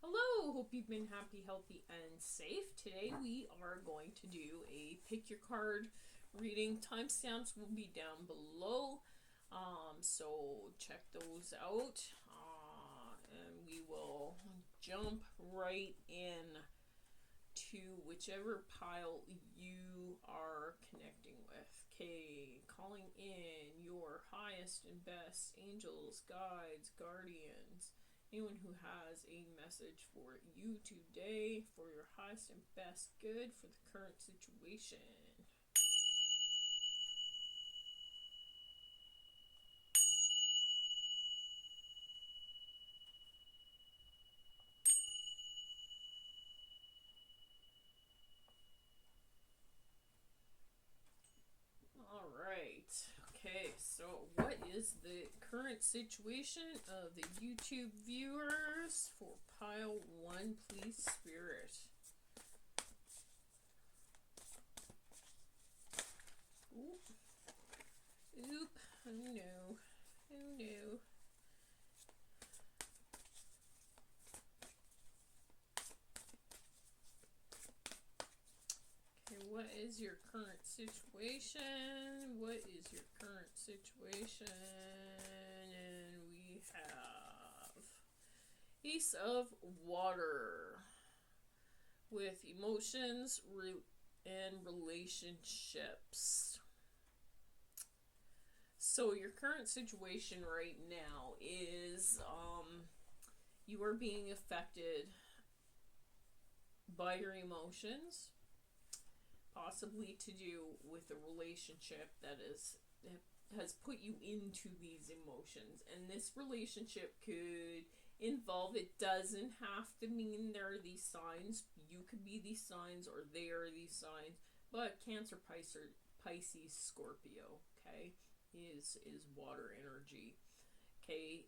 Hello, hope you've been happy, healthy, and safe. Today we are going to do a pick your card reading. Timestamps will be down below, so check those out. And we will jump right in to whichever pile you are connecting with. Okay, calling in your highest and best angels, guides, guardians, anyone who has a message for you today for your highest and best good for the current situation. All right. Okay, so what is the current situation of the YouTube viewers for pile 1, please, Spirit? Oop. Oop. Oh no. Oh no. Okay, what is your current situation? What is your current situation? And we have Ace of Water with emotions and relationships. So your current situation right now is you are being affected by your emotions, possibly to do with a relationship that has put you into these emotions. And this relationship could involve, it doesn't have to mean there are these signs. You could be these signs or they are these signs. But Cancer, Pisces, Scorpio, okay, is water energy. Okay,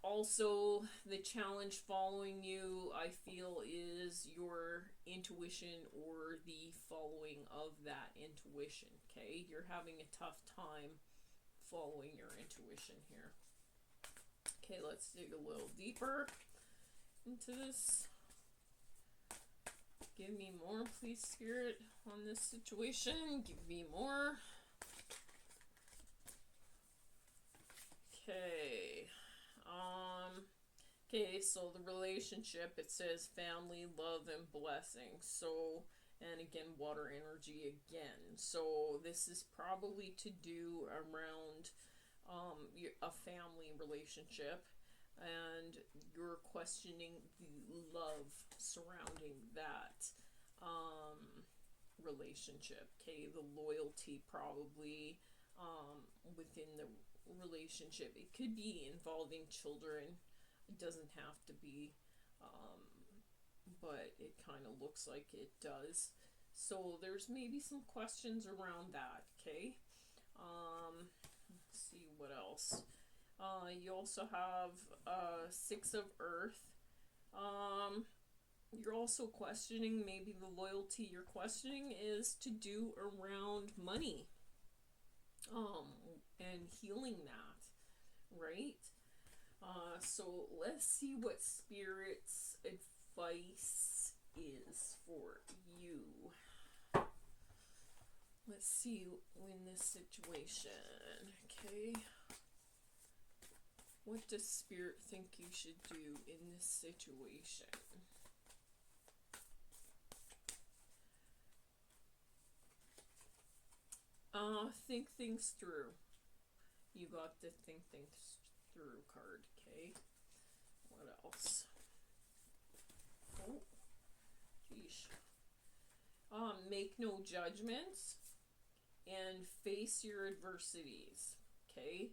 also, the challenge following you, I feel, is your intuition or the following of that intuition. Okay, you're having a tough time following your intuition here. Okay, let's dig a little deeper into this. Give me more, please, Spirit, on this situation. Give me more. Okay. Okay, so the relationship, it says family, love, and blessing. So, and again, water energy again. So this is probably to do around a family relationship, and you're questioning the love surrounding that relationship. Okay, the loyalty probably within the relationship. It could be involving children. It doesn't have to be, but it kind of looks like it does. So there's maybe some questions around that. Okay. Let's see what else. You also have Six of Earth. You're also questioning, maybe the loyalty you're questioning is to do around money. And healing that, right? So let's see what Spirit's advice is for you. Let's see in this situation. Okay. What does Spirit think you should do in this situation? Think things through. You got the think things through card, okay? What else? Oh, geez. Make no judgments and face your adversities, okay?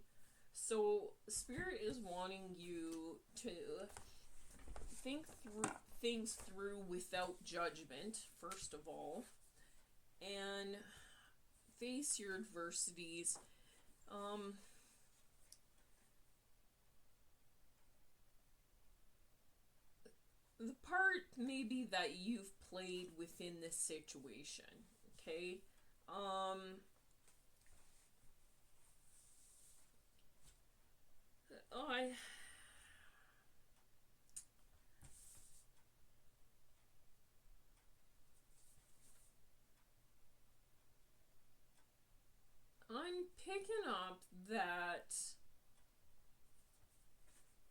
So, Spirit is wanting you to think through things through without judgment, first of all, and face your adversities. The part maybe that you've played within this situation, okay? I picking up that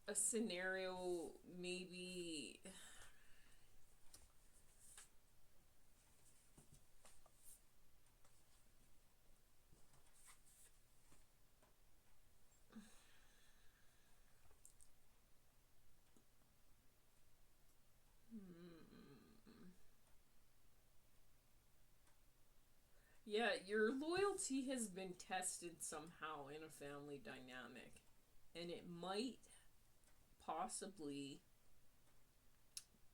a scenario maybe yeah, your loyalty has been tested somehow in a family dynamic, and it might possibly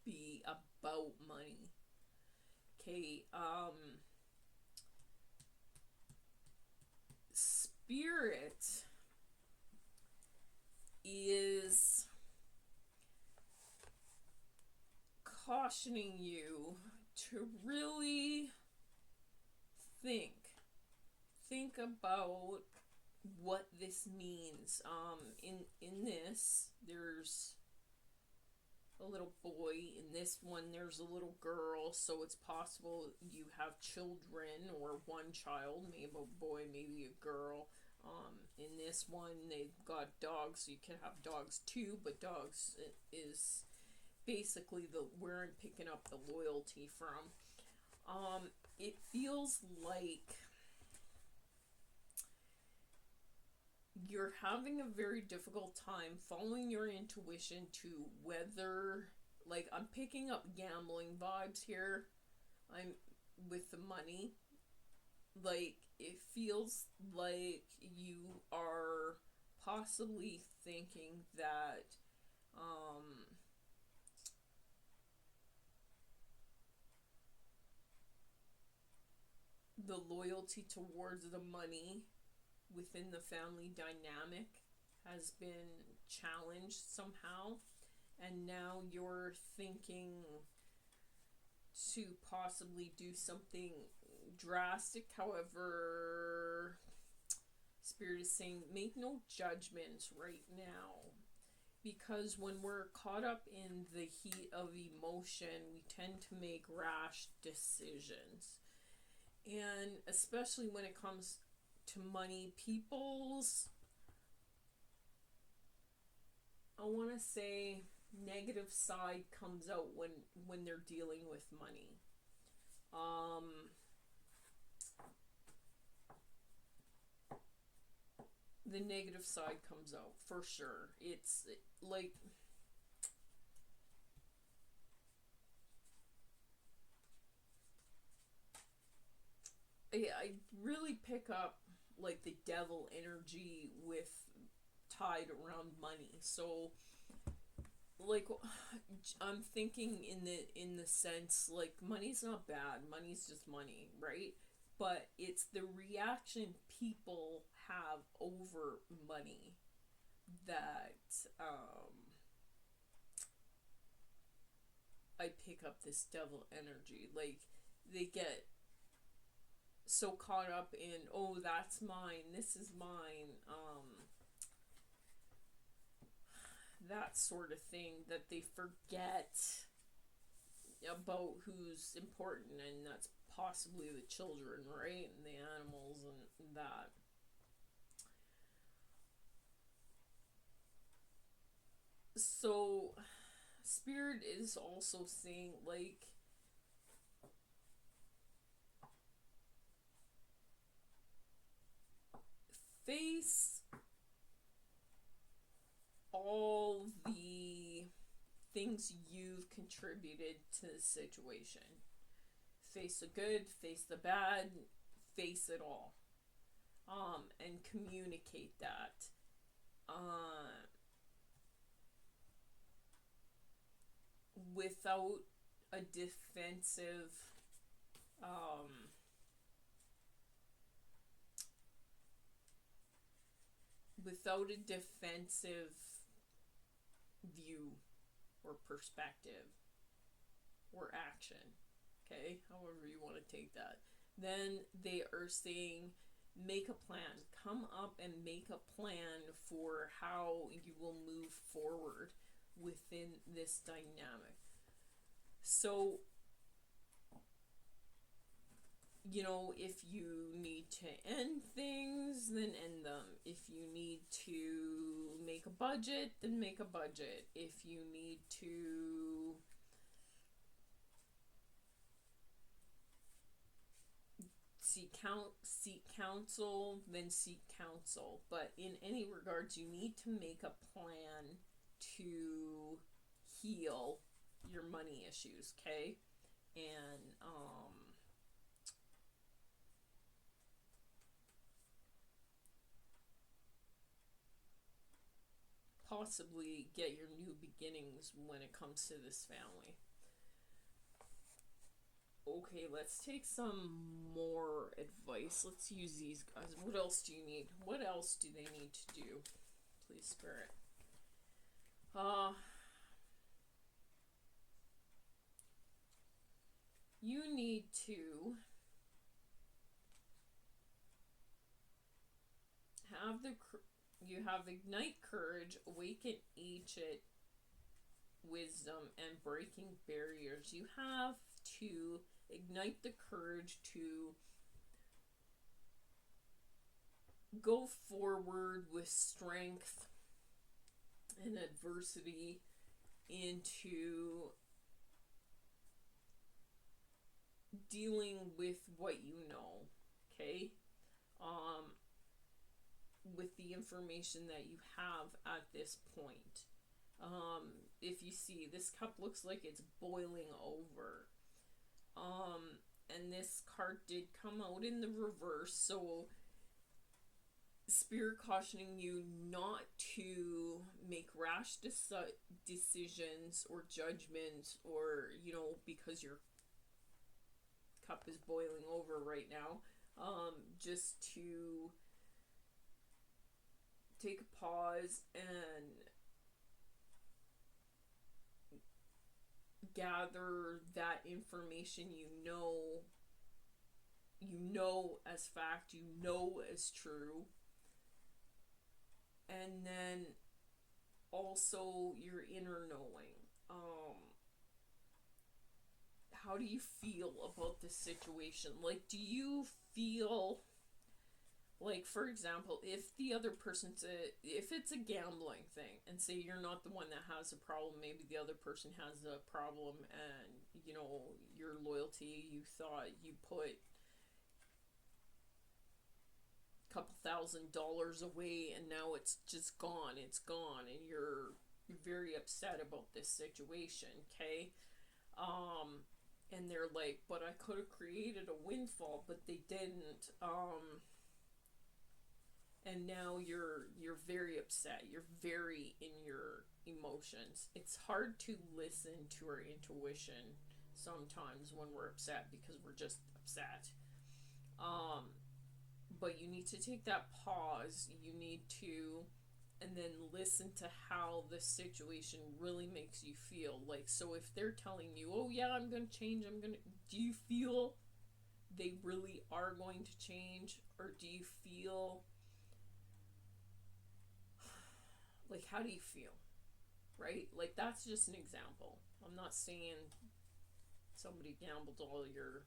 be about money. Okay, spirit is cautioning you to really think about what this means. In this, there's a little boy. In this one, there's a little girl. So it's possible you have children or one child, maybe a boy, maybe a girl. In this one, they've got dogs, so you can have dogs too. But dogs is basically where I'm picking up the loyalty from. It feels like you're having a very difficult time following your intuition to whether, like, I'm picking up gambling vibes here. I'm with the money. Like, it feels like you are possibly thinking that, the loyalty towards the money within the family dynamic has been challenged somehow, and now you're thinking to possibly do something drastic. However, Spirit is saying make no judgments right now, because when we're caught up in the heat of emotion, we tend to make rash decisions. And especially when it comes to money, people's, I want to say, negative side comes out when they're dealing with money. The negative side comes out for sure. It's like, I really pick up like the devil energy with tied around money. So like, I'm thinking in the sense, like, money's not bad, money's just money, right? But it's the reaction people have over money that I pick up this devil energy. Like, they get so caught up in, oh, that's mine, this is mine, that sort of thing, that they forget about who's important, and that's possibly the children, right? And the animals and that. So, Spirit is also saying, like, face all the things you've contributed to the situation. Face the good, face the bad, face it all. And communicate that. Without a defensive, view or perspective or action. Okay, however you want to take that. Then they are saying, make a plan. Come up and make a plan for how you will move forward within this dynamic. So you know, if you need to end things, then end them. If you need to make a budget, then make a budget. If you need to seek counsel, then seek counsel. But in any regards, you need to make a plan to heal your money issues, okay? And possibly get your new beginnings when it comes to this family. Okay, let's take some more advice. Let's use these guys. What else do you need? What else do they need to do? Please, Spirit. You need to have ignite courage, awaken ancient wisdom, and breaking barriers. You have to ignite the courage to go forward with strength and adversity into dealing with what you know, okay? With the information that you have at this point. If you see, this cup looks like it's boiling over. And this card did come out in the reverse, so Spirit cautioning you not to make rash decisions or judgments, or, you know, because your cup is boiling over right now, just to take a pause and gather that information you know as fact, you know as true, and then also your inner knowing. How do you feel about this situation? Like, do you feel like, for example, if the other person's if it's a gambling thing, and say you're not the one that has a problem, maybe the other person has a problem, and, you know, your loyalty, you thought you put a couple $1,000s away, and now it's just gone, and you're very upset about this situation, okay? And they're like, but I could have created a windfall, but they didn't, and now you're very upset, you're very in your emotions. It's hard to listen to our intuition sometimes when we're upset, because we're just upset. But you need to take that pause, you need to, and then listen to how the situation really makes you feel. Like, so if they're telling you, oh yeah, I'm gonna change, do you feel they really are going to change? Or do you feel like, how do you feel, right? Like, that's just an example. I'm not saying somebody gambled all your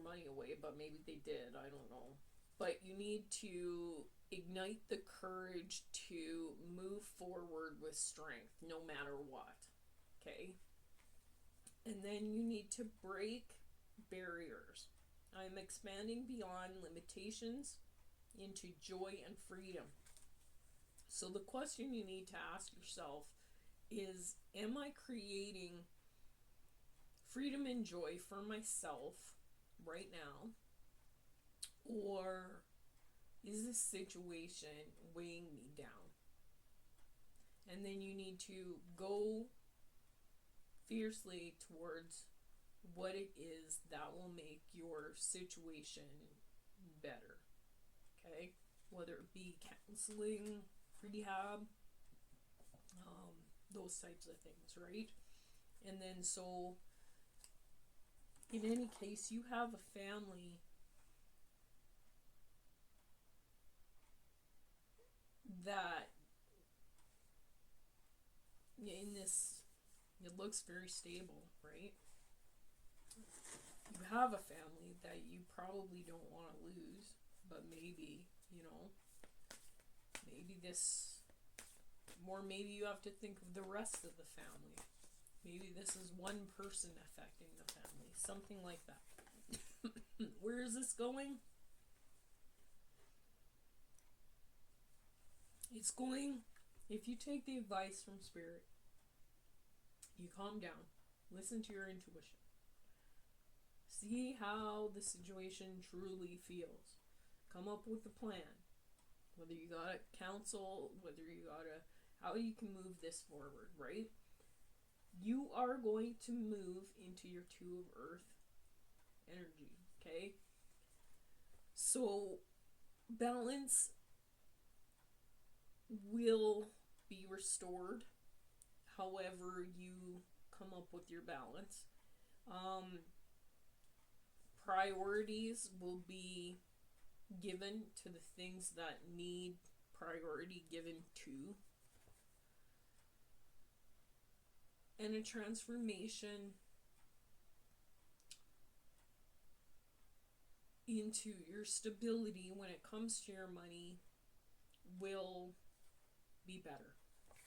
money away, but maybe they did, I don't know. But you need to ignite the courage to move forward with strength no matter what, okay? And then you need to break barriers. I'm expanding beyond limitations into joy and freedom. So the question you need to ask yourself is, am I creating freedom and joy for myself right now? Or is this situation weighing me down? And then you need to go fiercely towards what it is that will make your situation better, okay? Whether it be counseling, rehab, those types of things, right? And then, so in any case, you have a family that in this, it looks very stable, right? you have a family that you probably don't want to lose, but maybe, maybe this, or maybe you have to think of the rest of the family. Maybe this is one person affecting the family, something like that. Where is this going? It's going, if you take the advice from Spirit, you calm down, listen to your intuition, see how the situation truly feels, come up with a plan, whether you gotta counsel, whether you gotta, how you can move this forward, right? You are going to move into your 2 of Earth energy, okay? So balance will be restored however you come up with your balance. Priorities will be given to the things that need priority given to. And a transformation into your stability when it comes to your money will be better.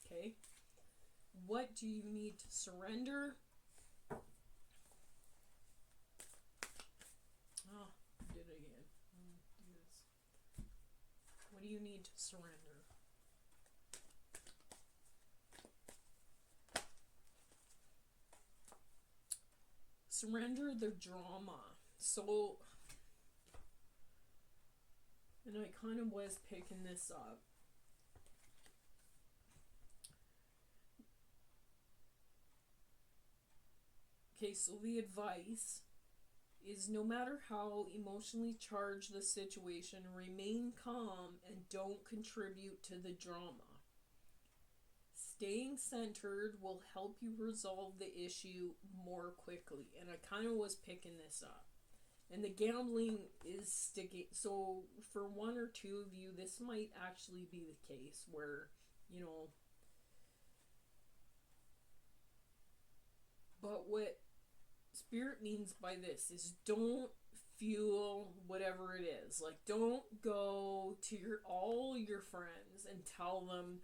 Okay? What do you need to surrender? Oh, I did it again. Do this. What do you need to surrender? Surrender the drama. So, and I kind of was picking this up. Okay, so the advice is, no matter how emotionally charged the situation, remain calm and don't contribute to the drama. Staying centered will help you resolve the issue more quickly. And I kind of was picking this up. And the gambling is sticking. So for 1 or 2 of you, this might actually be the case where, but what Spirit means by this is, don't fuel whatever it is. Like, don't go to all your friends and tell them,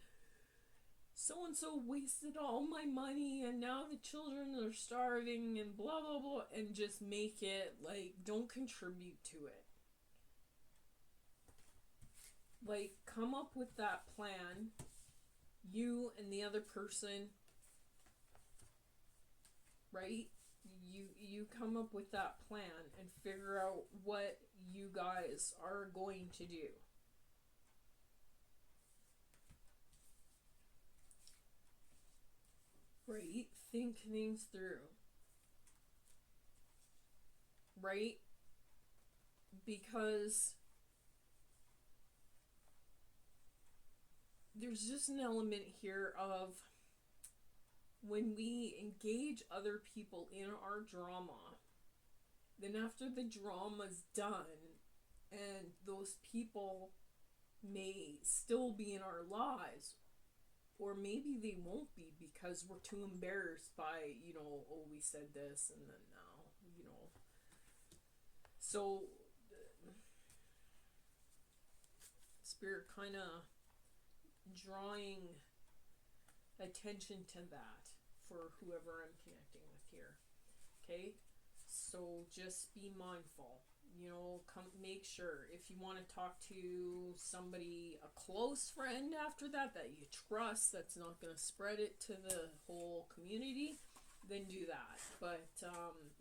so-and-so wasted all my money and now the children are starving and blah, blah, blah, and just make it, like, don't contribute to it. Like, come up with that plan, you and the other person, right? You come up with that plan and figure out what you guys are going to do. Right? Think things through. Right? Because there's just an element here of, when we engage other people in our drama, then after the drama's done, and those people may still be in our lives, or maybe they won't be because we're too embarrassed by, oh, we said this, and then now, So, Spirit kind of drawing attention to that for whoever I'm connecting with here. Okay? So just be mindful. Make sure, if you want to talk to somebody, a close friend after that you trust, that's not going to spread it to the whole community, then do that. But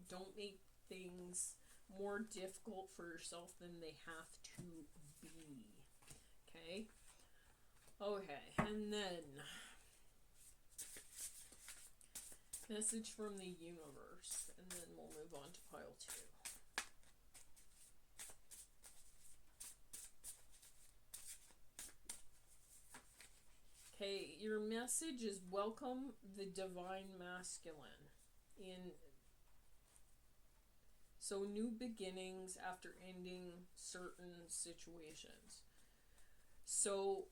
don't make things more difficult for yourself than they have to be. Okay? Okay, and then message from the universe, and then we'll move on to pile 2. Okay, your message is, welcome the divine masculine. So new beginnings after ending certain situations. So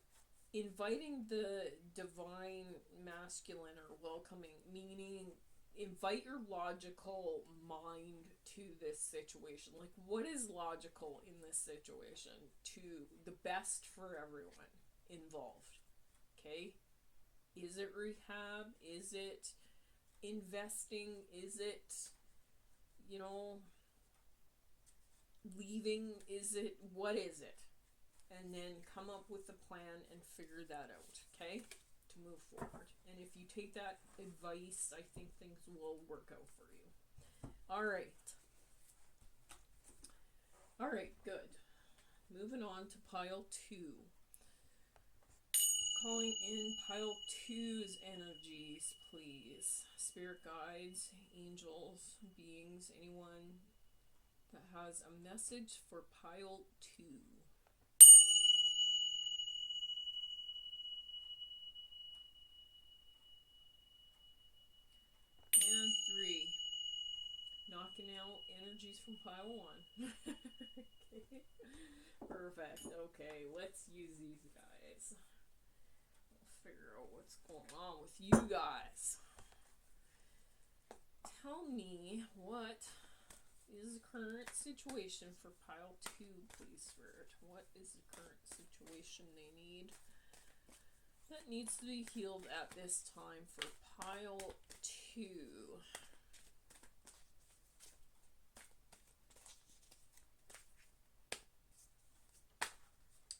inviting the divine masculine, or welcoming, meaning invite your logical mind to this situation? Like, what is logical in this situation to the best for everyone involved? Okay? Is it rehab? Is it investing? Is it, you know, leaving? Is it, what is it? And then come up with a plan and figure that out, okay? To move forward. And if you take that advice, I think things will work out for you. Alright. Alright, good. Moving on to pile 2. Calling in pile 2's energies, please. Spirit guides, angels, beings, anyone that has a message for pile 2. And 3. Knocking out energies from pile 1. Okay. Perfect. Okay, let's use these guys. We'll figure out what's going on with you guys. Tell me what is the current situation for pile 2, please, Spirit. What is the current situation they need that needs to be healed at this time for pile 2?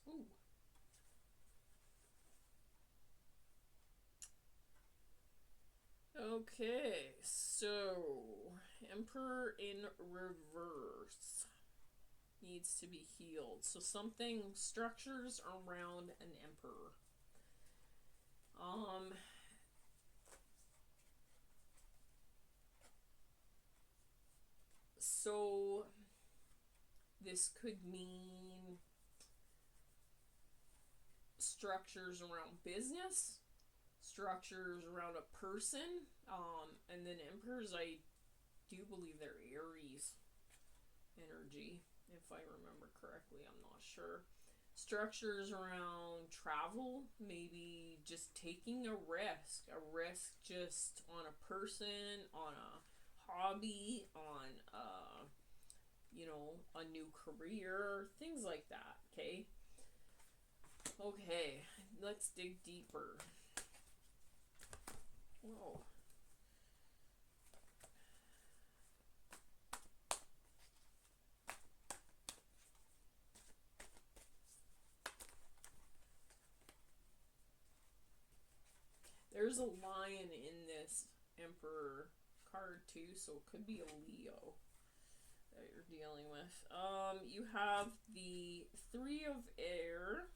Ooh. Okay, so Emperor in reverse needs to be healed. So something, structures around an emperor. So this could mean structures around business, structures around a person, and then emperors, I do believe they're Aries energy, if I remember correctly. I'm not sure. Structures around travel, maybe just taking a risk just on a person, on a hobby, on a new career, things like that. Okay, let's dig deeper. Whoa. There's a lion in this Emperor card too, so it could be a Leo that you're dealing with. You have the 3 of Air.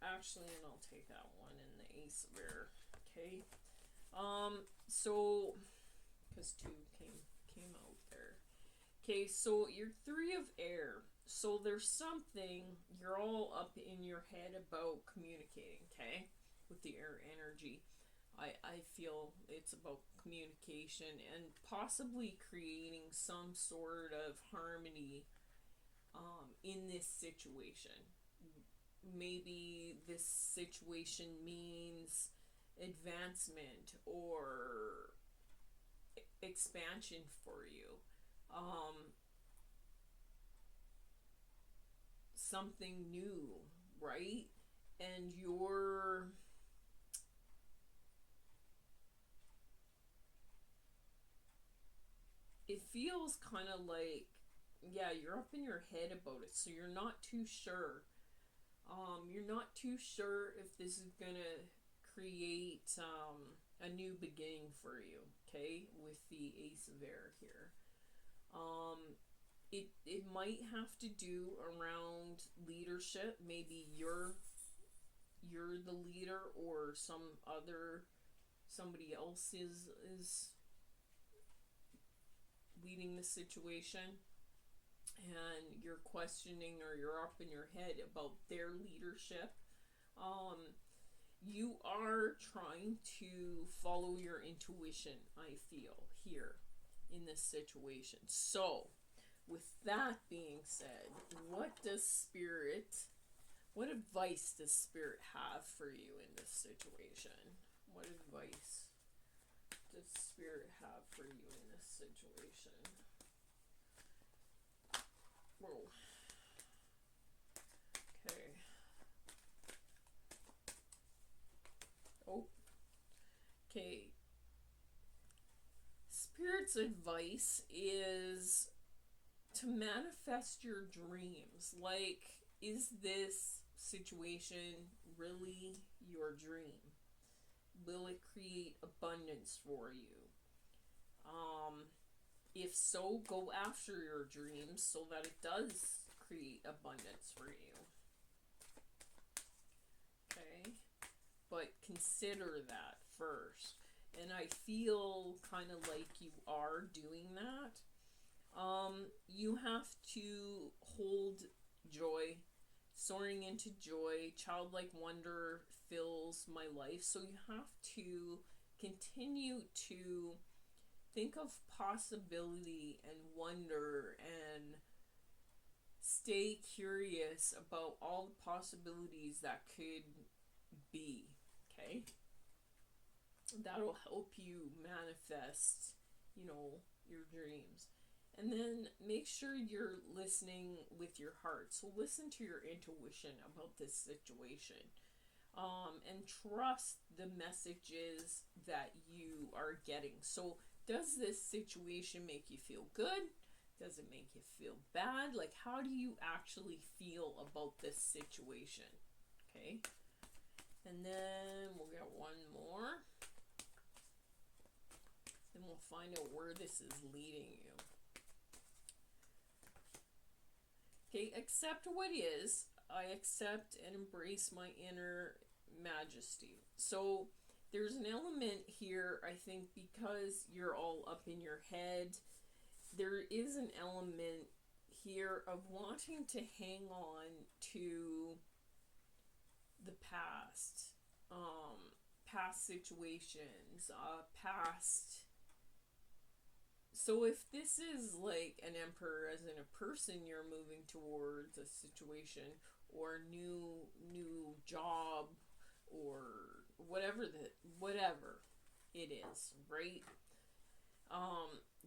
Actually, and I'll take that one, and the Ace of Air. Okay. So, because 2 came out there. Okay, so you're 3 of Air. So there's something you're all up in your head about communicating, okay? With the air energy. I feel it's about communication and possibly creating some sort of harmony in this situation. Maybe this situation means advancement or expansion for you. Something new, right? And it feels kind of like, yeah, you're up in your head about it, so you're not too sure. You're not too sure if this is gonna create a new beginning for you, okay? With the Ace of Air here. It might have to do around leadership. Maybe you're the leader, or somebody else is leading the situation, and you're questioning, or you're up in your head about their leadership. You are trying to follow your intuition, I feel, here in this situation. So with that being said, what advice does Spirit have for you in this situation? What advice does Spirit have for you in this situation? Whoa. Okay. Oh. Okay. Spirit's advice is to manifest your dreams. Like, is this situation really your dream? Will it create abundance for you? If so, go after your dreams so that it does create abundance for you. Okay? But consider that first. And I feel kind of like you are doing that. You have to hold joy. Soaring into joy, childlike wonder fills my life. So you have to continue to think of possibility and wonder and stay curious about all the possibilities that could be. Okay? That'll help you manifest, your dreams. And then make sure you're listening with your heart. So listen to your intuition about this situation. And trust the messages that you are getting. So does this situation make you feel good? Does it make you feel bad? Like, how do you actually feel about this situation? Okay. And then we'll get one more. Then we'll find out where this is leading you. Okay, accept what is. I accept and embrace my inner majesty. So there's an element here, I think, because you're all up in your head, there is an element here of wanting to hang on to the past, past situations, past. So if this is like an emperor, as in a person you're moving towards, a situation or new job or whatever it is, right?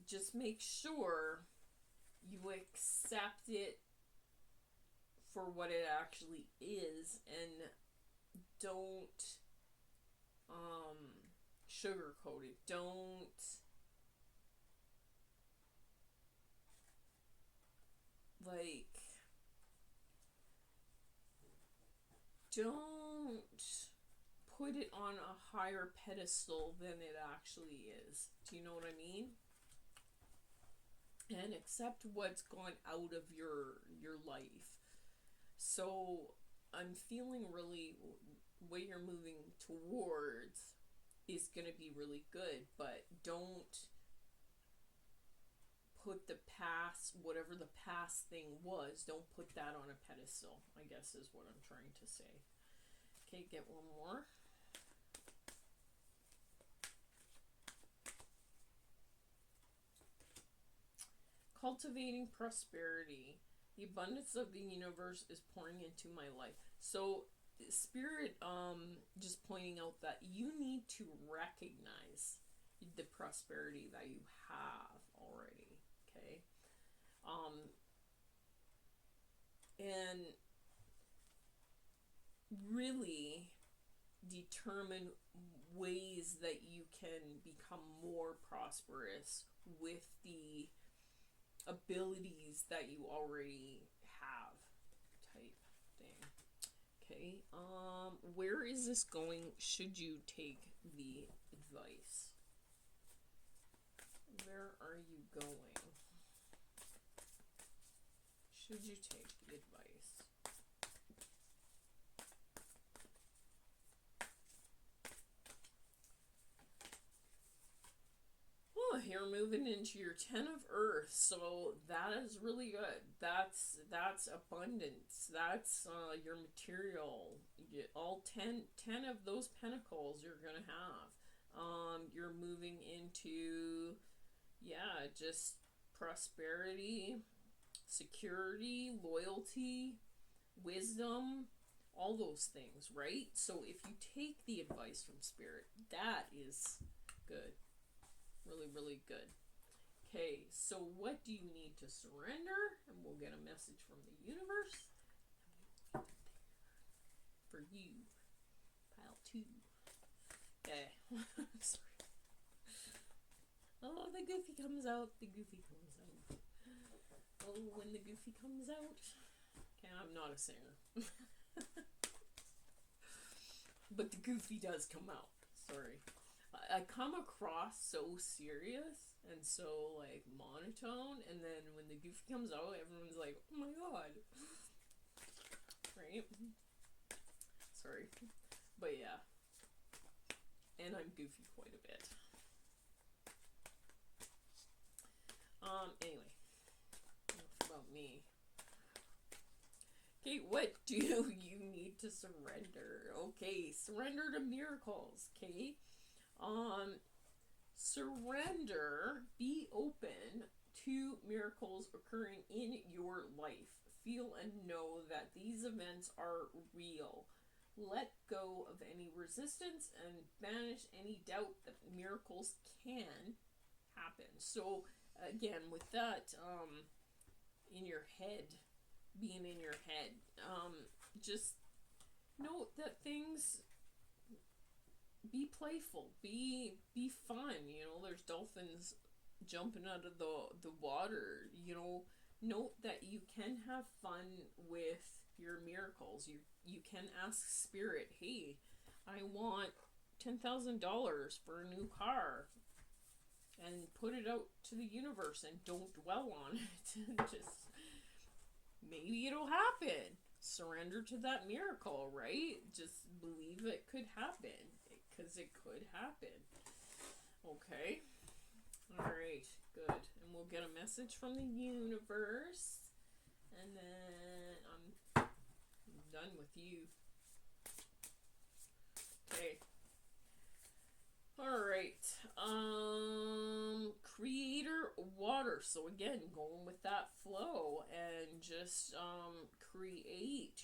Just make sure you accept it for what it actually is and don't sugarcoat it. Don't put it on a higher pedestal than it actually is. Do you know what I mean? And accept what's gone out of your life. So I'm feeling really what you're moving towards is going to be really good, but don't put the past, whatever the past thing was, don't put that on a pedestal, I guess is what I'm trying to say. Okay, get one more. Cultivating prosperity. The abundance of the universe is pouring into my life. So Spirit just pointing out that you need to recognize the prosperity that you have already. Okay? And really determine ways that you can become more prosperous with the abilities that you already have, type thing. Okay, where is this going? Should you take the advice? Where are you going? Should you take the advice? Oh, you're moving into your 10 of Earth, so that is really good. That's abundance. That's your material. All 10 of those pentacles you're gonna have. You're moving into, yeah, just prosperity, security, loyalty, wisdom, all those things, right? So if you take the advice from Spirit, that is good. Really, really good. Okay, so what do you need to surrender? And we'll get a message from the universe. For you. Pile 2. Okay. Sorry. Oh, the Goofy comes out. The Goofy comes out. Oh, when the Goofy comes out. Okay, I'm not a singer. But the Goofy does come out. Sorry. I come across so serious and so like monotone, and then when the Goofy comes out, everyone's like, oh my god. Right? Sorry. But yeah. And I'm goofy quite a bit. Anyway. Enough about me. Okay, what do you need to surrender? Okay, surrender to miracles, okay? Surrender, be open to miracles occurring in your life. Feel and know that these events are real. Let go of any resistance and banish any doubt that miracles can happen. So, again, with that, in your head, being in your head, just note that things, be playful, be fun. You know, there's dolphins jumping out of the water. You know, note that you can have fun with your miracles. You can ask spirit, hey, I want $10,000 for a new car, and put it out to the universe and don't dwell on it. Just maybe it'll happen. Surrender to that miracle, right? Just believe it could happen, because it could happen. Okay. All right. Good. And we'll get a message from the universe, and then I'm done with you. Okay. All right. Creator water. So again, going with that flow and just create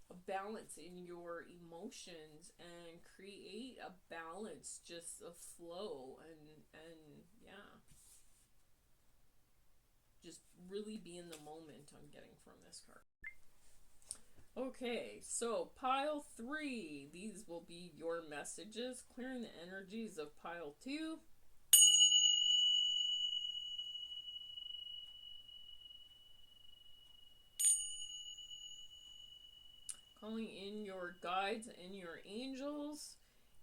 a balance in your emotions and create a balance, just a flow, and yeah, just really be in the moment. I'm getting from this card. Okay, so pile 3, these will be your messages, clearing the energies of pile 2. Calling in your guides and your angels,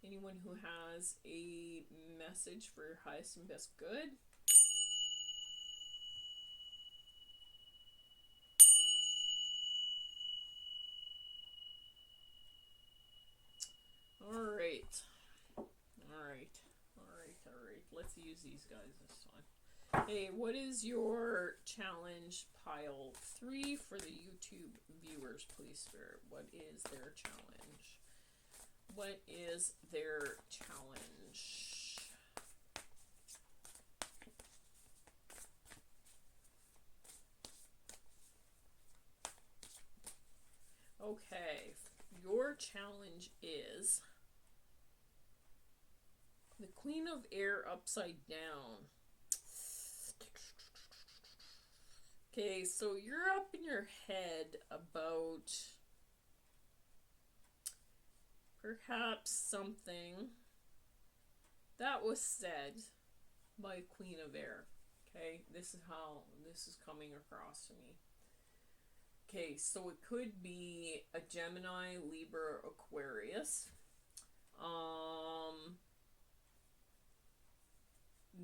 anyone who has a message for your highest and best good. Alright. Let's use these guys this time. Hey, what is your challenge, pile 3, for the YouTube viewers, please, Spirit? What is their challenge? What is their challenge? Okay, your challenge is the Queen of Air upside down. Okay, so you're up in your head about perhaps something that was said by Queen of Air. Okay, this is how this is coming across to me. Okay, so it could be a Gemini, Libra, Aquarius.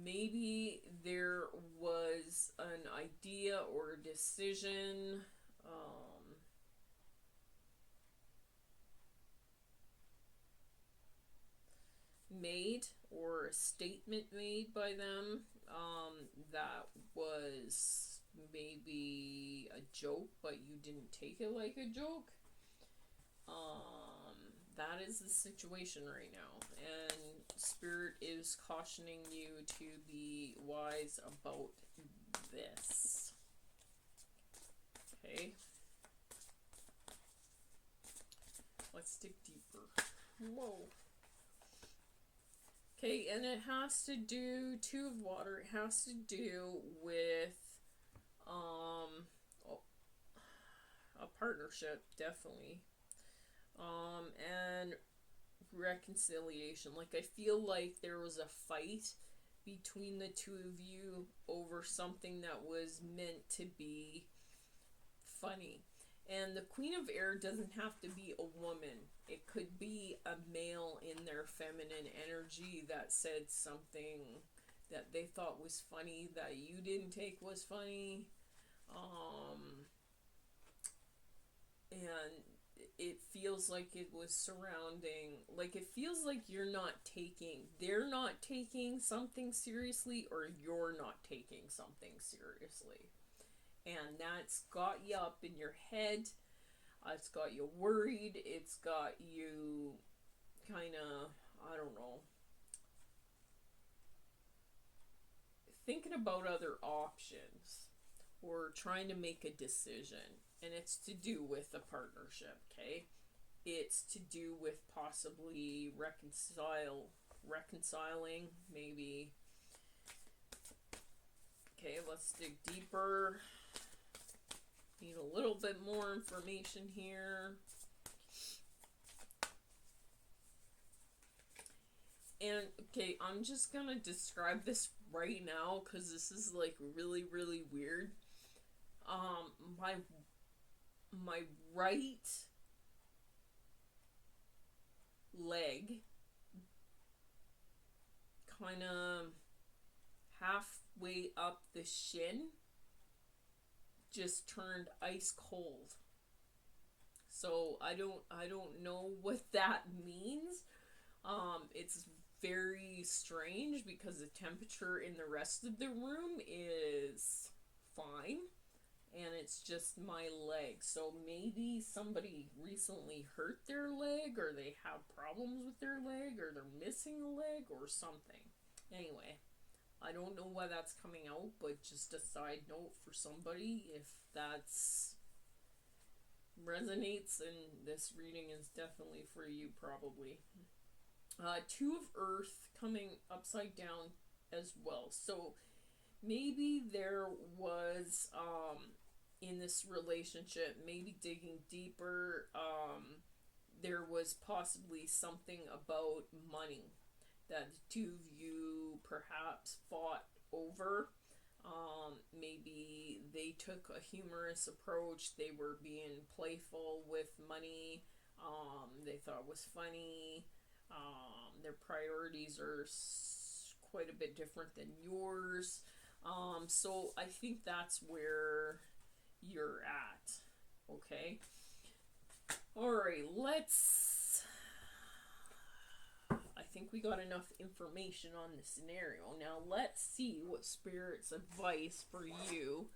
Maybe there was an idea or a decision made, or a statement made by them that was maybe a joke, but you didn't take it like a joke. That is the situation right now, and Spirit is cautioning you to be wise about this. Okay, let's dig deeper. Whoa. Okay, and it has to do, two of water, it has to do with a partnership, definitely. And reconciliation. Like, I feel like there was a fight between the two of you over something that was meant to be funny. And the Queen of Air doesn't have to be a woman. It could be a male in their feminine energy that said something that they thought was funny that you didn't take was funny. And it feels like it was surrounding, like, it feels like they're not taking something seriously, or you're not taking something seriously. And that's got you up in your head. It's got you worried. It's got you kind of, I don't know, thinking about other options or trying to make a decision. And it's to do with a partnership, okay? It's to do with possibly reconciling, maybe. Okay, let's dig deeper. Need a little bit more information here. And, okay, I'm just gonna describe this right now because this is, like, really, really weird. My right leg, kind of halfway up the shin, just turned ice cold. So I don't know what that means. It's very strange because the temperature in the rest of the room is fine, and it's just my leg. So maybe somebody recently hurt their leg, or they have problems with their leg, or they're missing a leg or something. Anyway, I don't know why that's coming out, but just a side note for somebody, if that's resonates, and this reading is definitely for you, probably. Two of Earth coming upside down as well. So maybe there was, in this relationship, maybe digging deeper, there was possibly something about money that the two of you perhaps fought over. Maybe they took a humorous approach. They were being playful with money. They thought it was funny. Their priorities are quite a bit different than yours. So I think that's where you're at. Okay. Alright, I think we got enough information on the scenario. Now let's see what Spirit's advice for you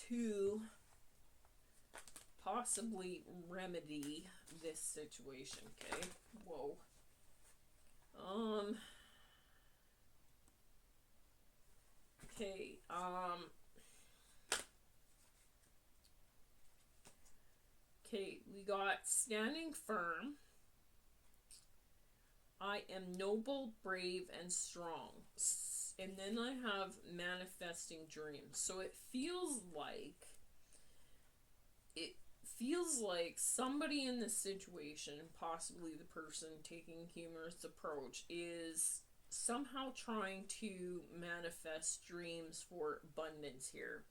to possibly remedy this situation. Okay. Whoa. Okay, okay, we got standing firm. I am noble, brave, and strong. And then I have manifesting dreams. So it feels like somebody in this situation, possibly the person taking a humorous approach, is somehow trying to manifest dreams for abundance here.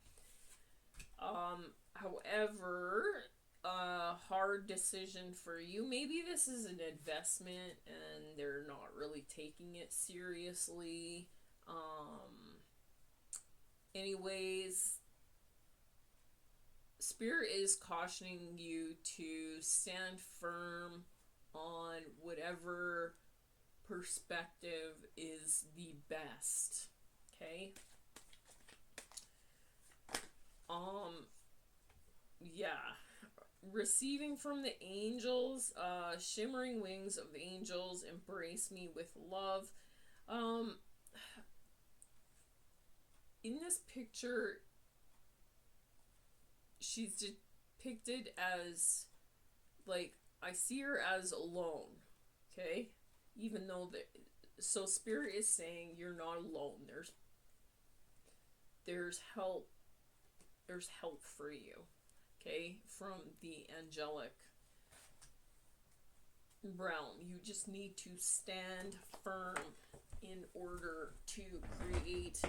However, a hard decision for you. Maybe this is an investment and they're not really taking it seriously. Anyways, Spirit is cautioning you to stand firm on whatever perspective is the best. Okay? Yeah. Receiving from the angels, shimmering wings of angels, embrace me with love. In this picture, she's depicted as, like, I see her as alone, okay? Even though So Spirit is saying you're not alone. There's help. There's help for you. Okay, from the angelic realm. You just need to stand firm in order to create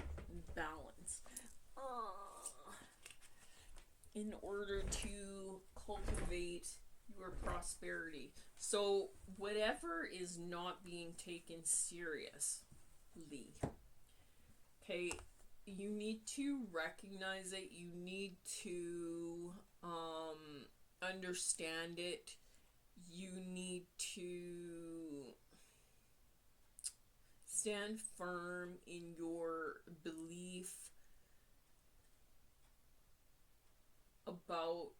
balance. In order to cultivate your prosperity. So whatever is not being taken seriously, okay, you need to recognize it. You need to understand it. You need to stand firm in your belief about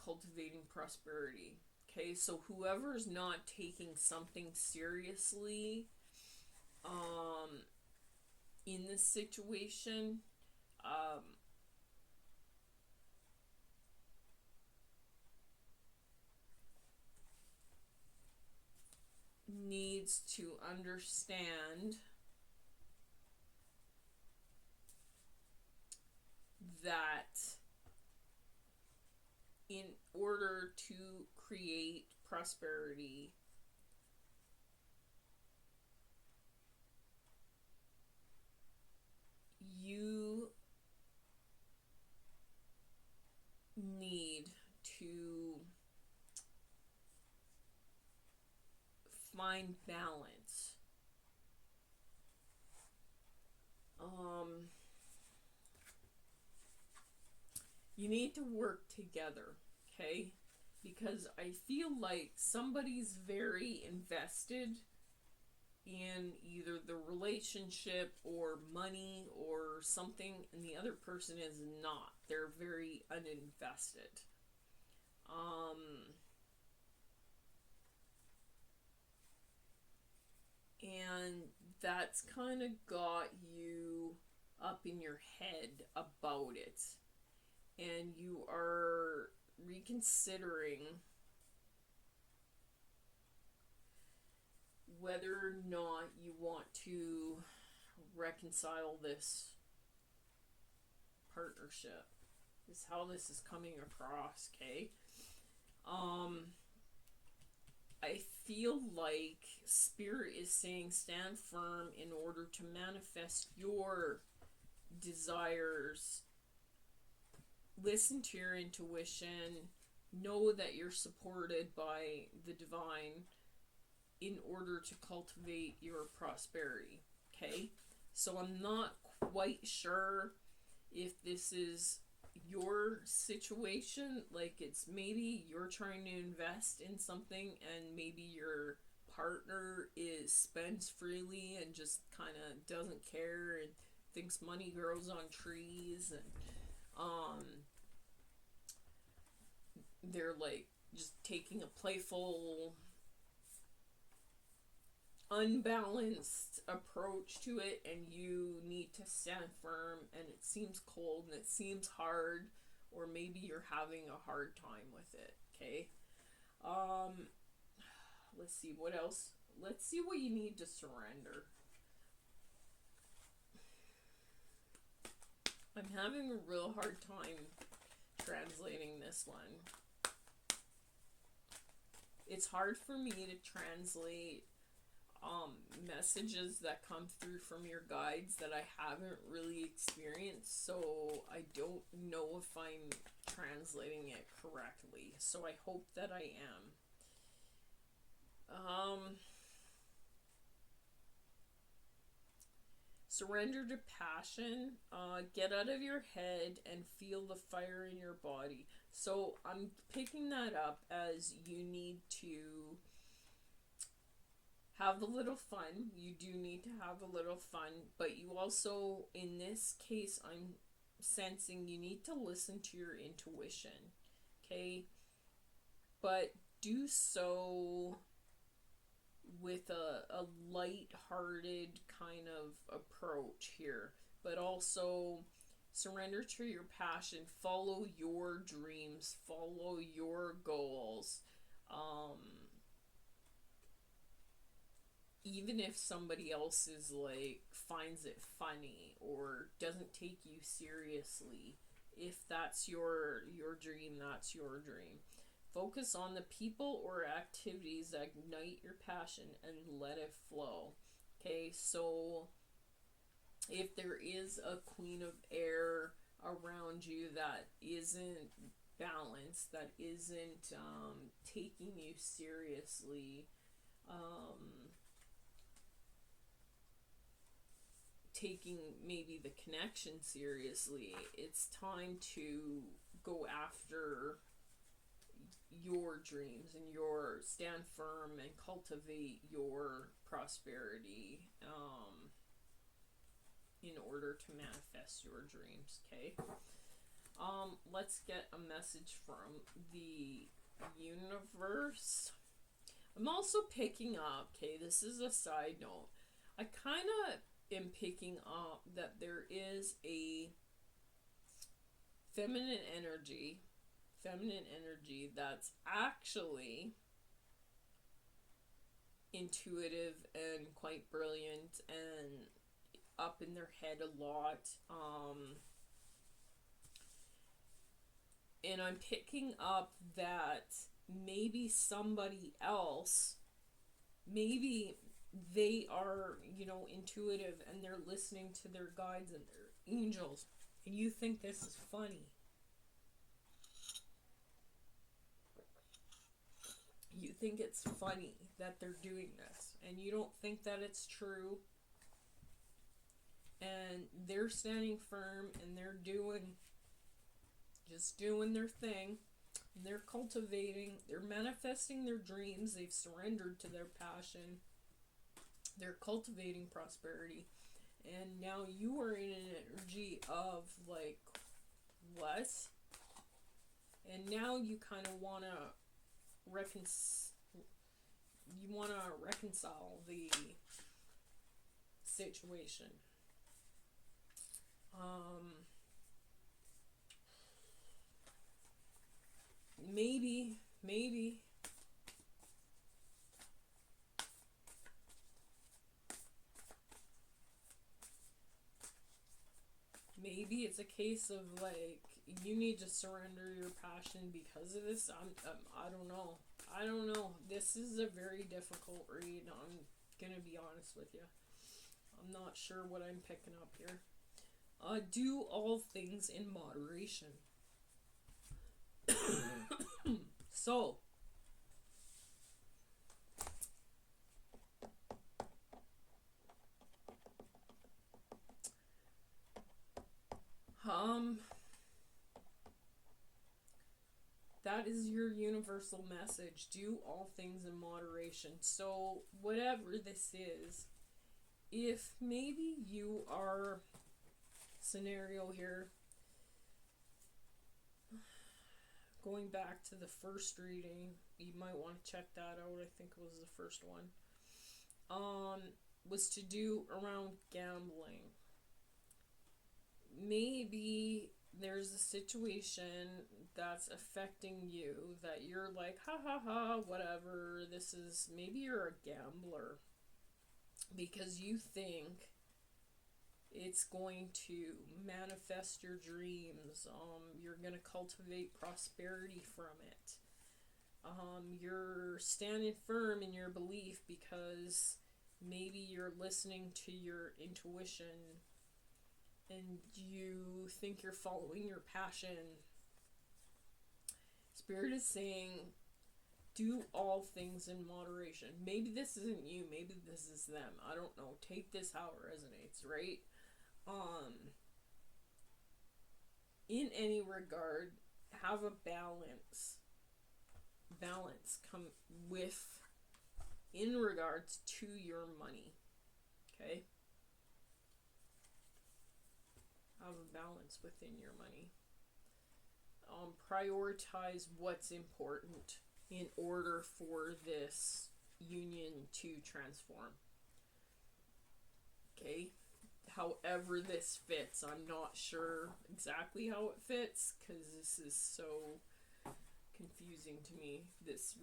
cultivating prosperity. Okay, so whoever's not taking something seriously in this situation, needs to understand that in order to create prosperity, you need to find balance. You need to work together, okay? Because I feel like somebody's very invested in either the relationship or money or something, and the other person is not. They're very uninvested. And that's kind of got you up in your head about it. And you are reconsidering whether or not you want to reconcile this partnership. Is how this is coming across, okay? I feel like Spirit is saying stand firm in order to manifest your desires. Listen to your intuition. Know that you're supported by the divine in order to cultivate your prosperity. Okay? So I'm not quite sure if this is your situation. Like, it's maybe you're trying to invest in something and maybe your partner spends freely and just kind of doesn't care and thinks money grows on trees, and they're like just taking a playful, unbalanced approach to it, and you need to stand firm, and it seems cold and it seems hard, or maybe you're having a hard time with it. Okay, let's see what else. Let's see what you need to surrender. I'm having a real hard time translating this one. It's hard for me to translate messages that come through from your guides that I haven't really experienced, so I don't know if I'm translating it correctly. So I hope that I am. Surrender to passion. Get out of your head and feel the fire in your body. So I'm picking that up as you need to have a little fun. You do need to have a little fun, but you also, in this case, I'm sensing you need to listen to your intuition. Okay? But do so with a light-hearted kind of approach here, but also surrender to your passion, follow your dreams, follow your goals. even if somebody else is like finds it funny or doesn't take you seriously, if that's your dream, that's your dream. Focus on the people or activities that ignite your passion and let it flow. Okay, so if there is a queen of air around you that isn't balanced, that isn't taking you seriously, taking maybe the connection seriously, it's time to go after your dreams and your stand firm and cultivate your prosperity in order to manifest your dreams. Okay, let's get a message from the universe. I'm also picking up, okay, this is a side note, I kind of am picking up that there is a feminine energy that's actually intuitive and quite brilliant and up in their head a lot. And I'm picking up that maybe somebody else, maybe they are, intuitive and they're listening to their guides and their angels, and you think this is funny. You think it's funny that they're doing this, and you don't think that it's true. And they're standing firm, and they're just doing their thing. And they're cultivating, they're manifesting their dreams. They've surrendered to their passion. They're cultivating prosperity. And now you are in an energy of like, what? And now you kind of want to reconcile the situation. Maybe it's a case of like you need to surrender your passion because of this. I don't know. This is a very difficult read. I'm gonna be honest with you. I'm not sure what I'm picking up here. Do all things in moderation. So, that is your universal message. Do all things in moderation. So, whatever this is, if maybe you are, scenario here, going back to the first reading, you might want to check that out. I think it was the first one. Was to do around gambling. Maybe there's a situation that's affecting you that you're like, ha ha ha, whatever. This is, maybe you're a gambler because you think it's going to manifest your dreams. You're going to cultivate prosperity from it. You're standing firm in your belief because maybe you're listening to your intuition and you think you're following your passion. Spirit is saying, do all things in moderation. Maybe this isn't you, maybe this is them. I don't know. Take this how it resonates, right? In any regard, have a balance come with in regards to your money. Okay? Have a balance within your money. Prioritize what's important in order for this union to transform. Okay? However this fits. I'm not sure exactly how it fits because this is so confusing to me. This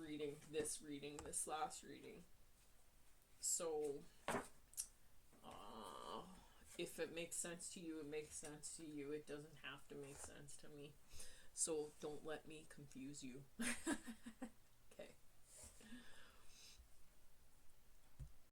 last reading. So, if it makes sense to you, it makes sense to you. It doesn't have to make sense to me. So don't let me confuse you.